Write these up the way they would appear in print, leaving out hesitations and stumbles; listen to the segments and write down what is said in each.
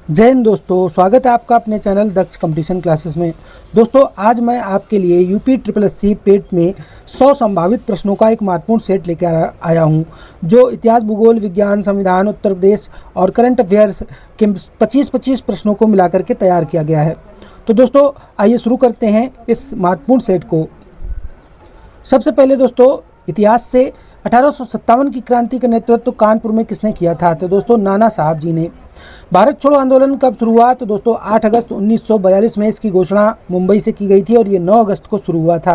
जय हिंद दोस्तों, स्वागत है आपका अपने चैनल दक्ष कंपटीशन क्लासेस में। दोस्तों आज मैं आपके लिए यूपी ट्रिपल एससी पेट में 100 संभावित प्रश्नों का एक महत्वपूर्ण सेट लेकर आया हूं, जो इतिहास, भूगोल, विज्ञान, संविधान, उत्तर प्रदेश और करंट अफेयर्स के 25-25 प्रश्नों को मिलाकर के तैयार किया गया है। तो दोस्तों आइए शुरू करते हैं इस महत्वपूर्ण सेट को। सबसे पहले दोस्तों इतिहास से 1857 की क्रांति का नेतृत्व कानपुर में किसने किया था? तो दोस्तों नाना साहब जी ने। भारत छोड़ो आंदोलन कब शुरू हुआ? तो दोस्तों 8 अगस्त 1942 में इसकी घोषणा मुंबई से की गई थी और ये 9 अगस्त को शुरू हुआ था।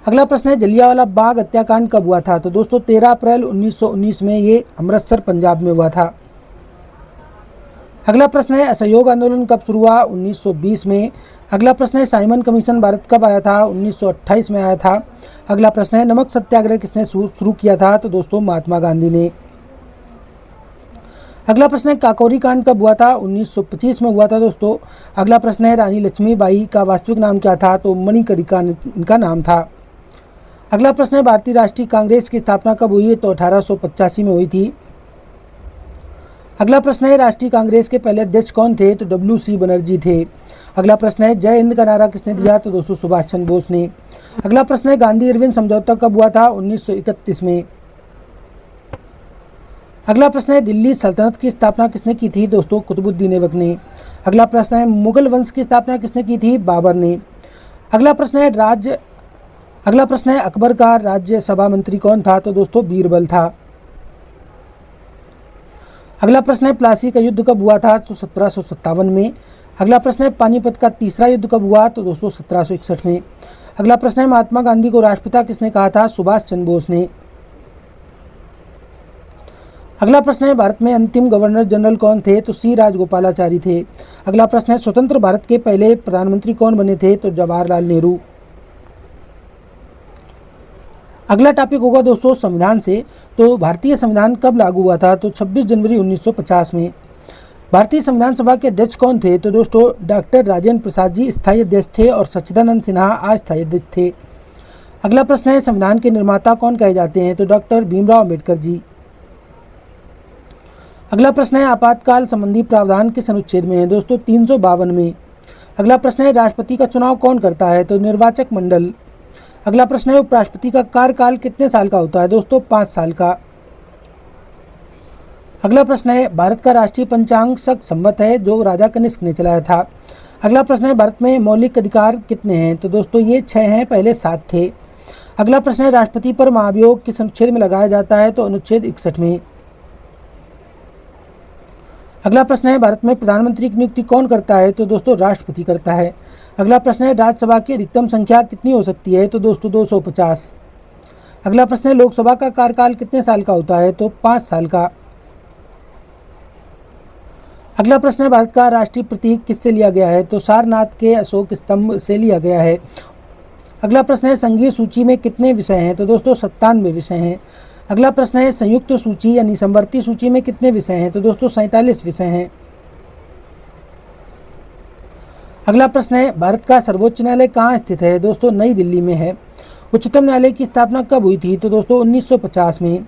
अगला प्रश्न है जलियांवाला बाग हत्याकांड कब हुआ था? तो दोस्तों 13 अप्रैल 1919 में ये अमृतसर पंजाब में हुआ था। अगला प्रश्न है असहयोग आंदोलन कब शुरू हुआ? 1920 में। अगला प्रश्न है साइमन कमीशन भारत कब आया था? 1928 में आया था। अगला प्रश्न है नमक सत्याग्रह किसने शुरू किया था? तो दोस्तों महात्मा गांधी ने। अगला प्रश्न है काकोरी कांड कब हुआ था? 1925 में हुआ था दोस्तों। अगला प्रश्न है रानी लक्ष्मीबाई का वास्तविक नाम क्या था? तो मणिकर्णिका इनका नाम था। अगला प्रश्न है भारतीय राष्ट्रीय कांग्रेस की स्थापना कब हुई? तो 1885 में हुई थी। अगला प्रश्न है राष्ट्रीय कांग्रेस के पहले अध्यक्ष कौन थे? तो WC बनर्जी थे। अगला प्रश्न है जय हिंद का नारा किसने दिया? तो दोस्तों सुभाष चंद्र बोस ने। अगला प्रश्न है गांधी इरविन समझौता कब हुआ था? 1931 में। अगला प्रश्न है दिल्ली सल्तनत की स्थापना किसने की थी? दोस्तों कुतुबुद्दीन ऐबक ने। अगला प्रश्न है मुगल वंश की स्थापना किसने की थी? बाबर ने। अगला प्रश्न है अकबर का राज्यसभा मंत्री कौन था? तो दोस्तों बीरबल था। अगला प्रश्न है प्लासी का युद्ध कब हुआ था? तो 1757 में। अगला प्रश्न है पानीपत का तीसरा युद्ध कब हुआ? तो दोस्तों 1761 में। अगला प्रश्न है महात्मा गांधी को राष्ट्रपिता किसने कहा था? सुभाष चंद्र बोस ने। अगला प्रश्न है भारत में अंतिम गवर्नर जनरल कौन थे? तो C राजगोपालाचारी थे। अगला प्रश्न है स्वतंत्र भारत के पहले प्रधानमंत्री कौन बने थे? तो जवाहरलाल नेहरू। अगला टॉपिक होगा दोस्तों संविधान से। तो भारतीय संविधान कब लागू हुआ था? तो 26 जनवरी 1950 में। भारतीय संविधान सभा के अध्यक्ष कौन थे? तो दोस्तों डॉक्टर राजेंद्र प्रसाद जी स्थायी अध्यक्ष थे और सच्चिदानंद सिन्हा अस्थायी अध्यक्ष थे। अगला प्रश्न है संविधान के निर्माता कौन कहे जाते हैं? तो डॉक्टर भीमराव अम्बेडकर जी। अगला प्रश्न है आपातकाल संबंधी प्रावधान किस अनुच्छेद में है? दोस्तों 352 में। अगला प्रश्न है राष्ट्रपति का चुनाव कौन करता है? तो निर्वाचक मंडल। अगला प्रश्न है उपराष्ट्रपति का कार्यकाल कितने साल का होता है? दोस्तों 5 साल का। अगला प्रश्न है भारत का राष्ट्रीय पंचांग शक संवत है, जो राजा कनिष्क ने चलाया था। अगला प्रश्न है भारत में मौलिक अधिकार कितने हैं? तो दोस्तों ये 6 हैं, पहले 7 थे। अगला प्रश्न है राष्ट्रपति पर महाभियोग किस अनुच्छेद में लगाया जाता है? तो अनुच्छेद 61 में। अगला प्रश्न है भारत में प्रधानमंत्री की नियुक्ति कौन करता है? तो दोस्तों राष्ट्रपति करता है। अगला प्रश्न है राज्यसभा की अधिकतम संख्या कितनी हो सकती है? तो दोस्तों 250। अगला प्रश्न है लोकसभा का कार्यकाल कितने साल का होता है? तो 5 साल का। अगला प्रश्न है भारत का राष्ट्रीय प्रतीक किससे लिया गया है? तो सारनाथ के अशोक स्तंभ से लिया गया है। अगला प्रश्न है संघीय सूची में कितने विषय हैं? तो दोस्तों 97 विषय हैं। अगला प्रश्न है संयुक्त सूची यानी समवर्ती सूची में कितने विषय हैं? तो दोस्तों 47 विषय हैं। अगला प्रश्न है भारत का सर्वोच्च न्यायालय कहाँ स्थित है? दोस्तों नई दिल्ली में है। उच्चतम न्यायालय की स्थापना कब हुई थी? तो दोस्तों 1950 में।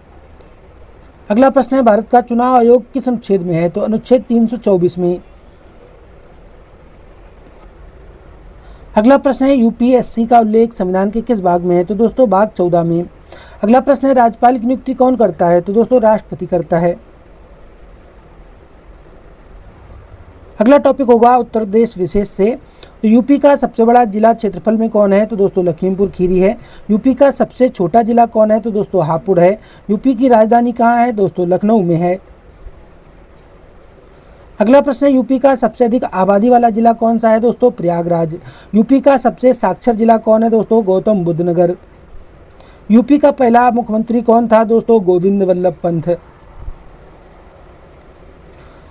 अगला प्रश्न है भारत का चुनाव आयोग किस अनुच्छेद में है? तो अनुच्छेद 324 में। अगला प्रश्न है UPSC का उल्लेख संविधान के किस भाग में है? तो दोस्तों भाग 14 में। अगला प्रश्न है राज्यपाल की नियुक्ति कौन करता है? तो दोस्तों राष्ट्रपति करता है। अगला टॉपिक होगा उत्तर प्रदेश विशेष से। तो यूपी का सबसे बड़ा जिला क्षेत्रफल में कौन है? तो दोस्तों लखीमपुर खीरी है। यूपी का सबसे छोटा जिला कौन है? तो दोस्तों हापुड़ है। यूपी की राजधानी कहाँ है? दोस्तों लखनऊ में है। अगला प्रश्न है यूपी का सबसे अधिक आबादी वाला जिला कौन सा है? दोस्तों प्रयागराज। यूपी का सबसे साक्षर जिला कौन है? दोस्तों गौतम बुद्ध नगर। यूपी का पहला मुख्यमंत्री कौन था? दोस्तों गोविंद वल्लभ पंत।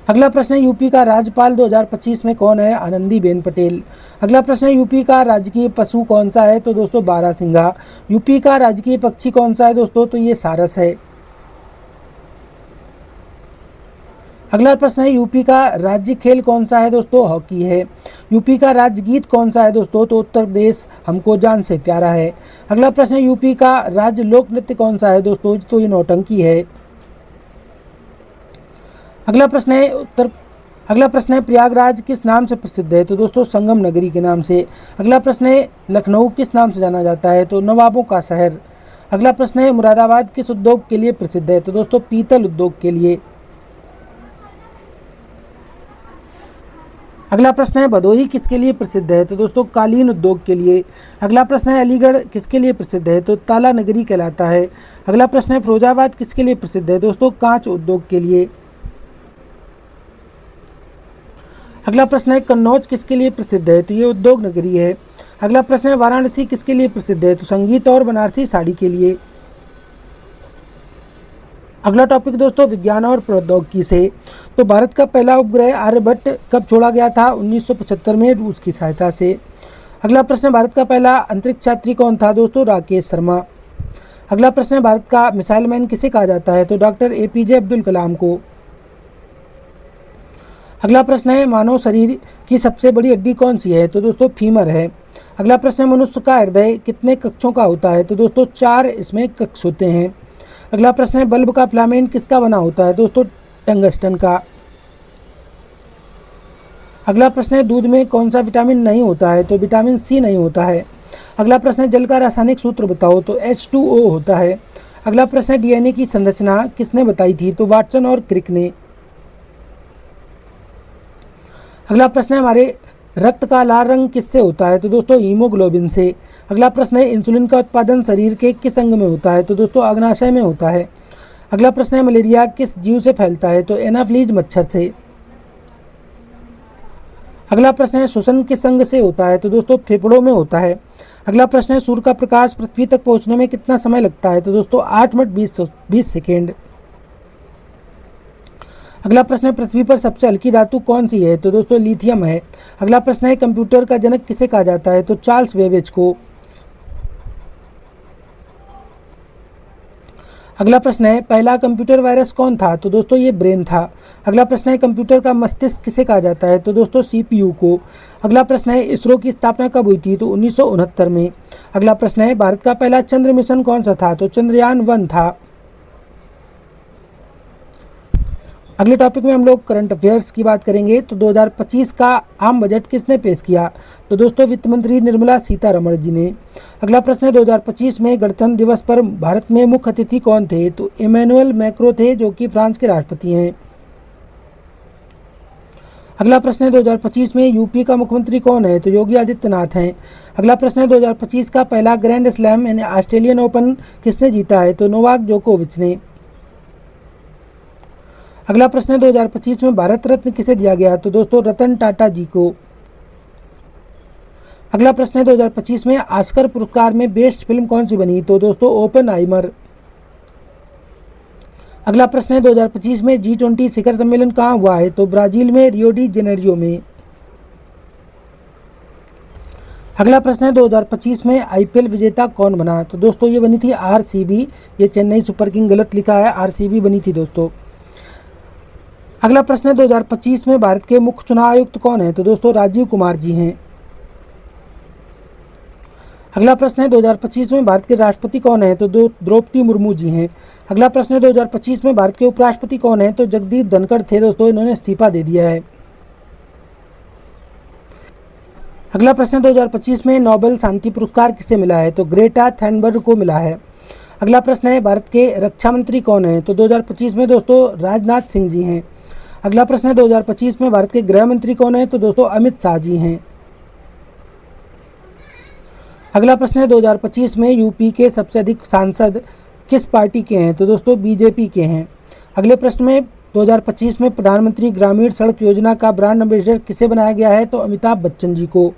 अगला प्रश्न है यूपी का राज्यपाल 2025 में कौन है? आनंदीबेन पटेल। अगला प्रश्न है यूपी का राजकीय पशु कौन सा है? तो दोस्तों बारहसिंघा। यूपी का राजकीय पक्षी कौन सा है? दोस्तों तो ये सारस है। अगला प्रश्न है यूपी का राज्य खेल कौन सा है? दोस्तों हॉकी है। यूपी का राज्य गीत कौन सा है? दोस्तों तो उत्तर प्रदेश हमको जान से प्यारा है। अगला प्रश्न है यूपी का राज्य लोक नृत्य कौन सा है? दोस्तों तो ये नौटंकी है। अगला प्रश्न है अगला प्रश्न है प्रयागराज किस नाम से प्रसिद्ध है? तो दोस्तों संगम नगरी के नाम से। अगला प्रश्न है लखनऊ किस नाम से जाना जाता है? तो नवाबों का शहर। अगला प्रश्न है मुरादाबाद किस उद्योग के लिए प्रसिद्ध है? तो दोस्तों पीतल उद्योग के लिए। अगला प्रश्न है भदोही किसके लिए प्रसिद्ध है? तो दोस्तों कालीन उद्योग के लिए। अगला प्रश्न है अलीगढ़ किसके लिए प्रसिद्ध है? तो ताला नगरी कहलाता है। अगला प्रश्न है फिरोजाबाद किसके लिए प्रसिद्ध है? दोस्तों कांच उद्योग के लिए। अगला प्रश्न है कन्नौज किसके लिए प्रसिद्ध है? तो ये उद्योग नगरी है। अगला प्रश्न है वाराणसी किसके लिए प्रसिद्ध है? तो संगीत और बनारसी साड़ी के लिए। अगला टॉपिक दोस्तों विज्ञान और प्रौद्योगिकी से। तो भारत का पहला उपग्रह आर्यभट्ट कब छोड़ा गया था? 1975 में रूस की सहायता से। अगला प्रश्न भारत का पहला अंतरिक्ष यात्री कौन था? दोस्तों राकेश शर्मा। अगला प्रश्न भारत का मिसाइल मैन किसे कहा जाता है? तो डॉक्टर APJ अब्दुल कलाम को। अगला प्रश्न है मानव शरीर की सबसे बड़ी हड्डी कौन सी है? तो दोस्तों फीमर है। अगला प्रश्न है मनुष्य का हृदय कितने कक्षों का होता है? तो दोस्तों 4 इसमें कक्ष होते हैं। अगला प्रश्न है बल्ब का फिलामेंट किसका बना होता है? दोस्तों टंगस्टन का। अगला प्रश्न है दूध में कौन सा विटामिन नहीं होता है? तो विटामिन C नहीं होता है। अगला प्रश्न है जल का रासायनिक सूत्र बताओ? तो H2O होता है। अगला प्रश्न है DNA की संरचना किसने बताई थी? तो वाटसन और क्रिक ने। अगला प्रश्न है हमारे रक्त का लाल रंग किससे होता है? तो दोस्तों हीमोग्लोबिन से। अगला प्रश्न है इंसुलिन का उत्पादन शरीर के किस अंग में होता है? तो दोस्तों अग्नाशय में होता है। अगला प्रश्न है मलेरिया किस जीव से फैलता है? तो एनाफ्लीज मच्छर से। अगला प्रश्न है श्वसन किस अंग से होता है? तो दोस्तों फेफड़ों में होता है। अगला प्रश्न है सूर्य का प्रकाश पृथ्वी तक पहुंचने में कितना समय लगता है? तो दोस्तों 8 मिनट 20 सेकेंड। अगला प्रश्न है पृथ्वी पर सबसे हल्की धातु कौन सी है? तो दोस्तों लिथियम है। अगला प्रश्न है कंप्यूटर का जनक किसे कहा जाता है? तो चार्ल्स बेबेज को। अगला प्रश्न है पहला कंप्यूटर वायरस कौन था? तो दोस्तों ये ब्रेन था। अगला प्रश्न है कंप्यूटर का मस्तिष्क किसे कहा जाता है? तो दोस्तों CPU को। अगला प्रश्न है इसरो की स्थापना कब हुई थी? तो 1969 में। अगला प्रश्न है भारत का पहला चंद्र मिशन कौन सा था? तो चंद्रयान 1 था। अगले टॉपिक में हम लोग करंट अफेयर्स की बात करेंगे। तो 2025 का आम बजट किसने पेश किया? तो दोस्तों वित्त मंत्री निर्मला सीतारमण जी ने। अगला प्रश्न है 2025 में गणतंत्र दिवस पर भारत में मुख्य अतिथि कौन थे? तो इमैनुअल मैक्रो थे जो कि फ्रांस के राष्ट्रपति हैं। अगला प्रश्न है 2025 में यूपी का मुख्यमंत्री कौन है? तो योगी आदित्यनाथ हैं। अगला प्रश्न है 2025 का पहला ग्रैंड स्लैम यानी ऑस्ट्रेलियन ओपन किसने जीता है? तो नोवाक जोकोविच ने। अगला प्रश्न है 2025 में भारत रत्न किसे दिया गया? तो दोस्तों रतन टाटा जी को। अगला प्रश्न है 2025 में ऑस्कर पुरस्कार में बेस्ट फिल्म कौन सी बनी? तो दोस्तों ओपेनहाइमर। अगला प्रश्न है 2025 में G20 शिखर सम्मेलन कहाँ हुआ है? तो ब्राजील में रियो डी जेनेरियो में। अगला प्रश्न है 2025 में IPL विजेता कौन बना? तो दोस्तों ये बनी थी RCB। ये चेन्नई सुपर किंग गलत लिखा है, RCB बनी थी दोस्तों। अगला प्रश्न है 2025 में भारत के मुख्य चुनाव आयुक्त कौन है? तो दोस्तों राजीव कुमार जी हैं। अगला प्रश्न है 2025 में भारत के राष्ट्रपति कौन है? तो द्रौपदी मुर्मू जी हैं। अगला प्रश्न है 2025 में भारत के उपराष्ट्रपति कौन है? तो जगदीप धनखड़ थे दोस्तों, इन्होंने इस्तीफा दे दिया है। अगला प्रश्न है 2025 में नोबेल शांति पुरस्कार किसे मिला है? तो ग्रेटा थनबर्ग को मिला है। अगला प्रश्न है भारत के रक्षा मंत्री कौन है? तो 2025 में दोस्तों राजनाथ सिंह जी हैं। अगला प्रश्न है 2025 में भारत के गृह मंत्री कौन है? तो दोस्तों अमित शाह जी हैं। अगला प्रश्न है 2025 में यूपी के सबसे अधिक सांसद किस पार्टी के हैं? तो दोस्तों BJP के हैं। अगले प्रश्न में 2025 में प्रधानमंत्री ग्रामीण सड़क योजना का ब्रांड एम्बेसडर किसे बनाया गया है? तो अमिताभ बच्चन जी को।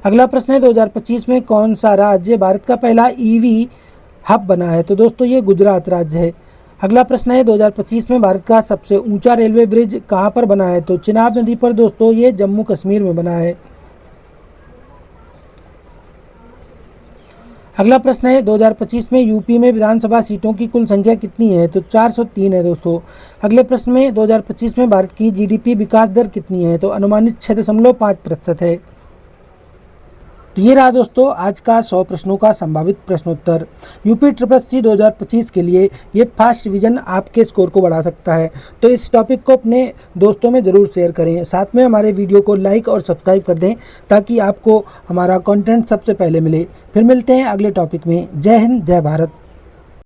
अगला प्रश्न है 2025 में कौन सा राज्य भारत का पहला EV हब बना है? तो दोस्तों ये गुजरात राज्य है। अगला प्रश्न है 2025 में भारत का सबसे ऊंचा रेलवे ब्रिज कहां पर बना है? तो चिनाब नदी पर दोस्तों ये जम्मू कश्मीर में बना है। अगला प्रश्न है 2025 में यूपी में विधानसभा सीटों की कुल संख्या कितनी है? तो 403 है दोस्तों। अगले प्रश्न में 2025 में भारत की GDP विकास दर कितनी है? तो अनुमानित 6.5% है। तो ये रहा दोस्तों आज का 100 प्रश्नों का संभावित प्रश्नोत्तर। यूपी ट्रिपल सी 2025 के लिए ये फास्ट रिवीजन आपके स्कोर को बढ़ा सकता है। तो इस टॉपिक को अपने दोस्तों में ज़रूर शेयर करें, साथ में हमारे वीडियो को लाइक और सब्सक्राइब कर दें ताकि आपको हमारा कंटेंट सबसे पहले मिले। फिर मिलते हैं अगले टॉपिक में। जय हिंद, जय भारत।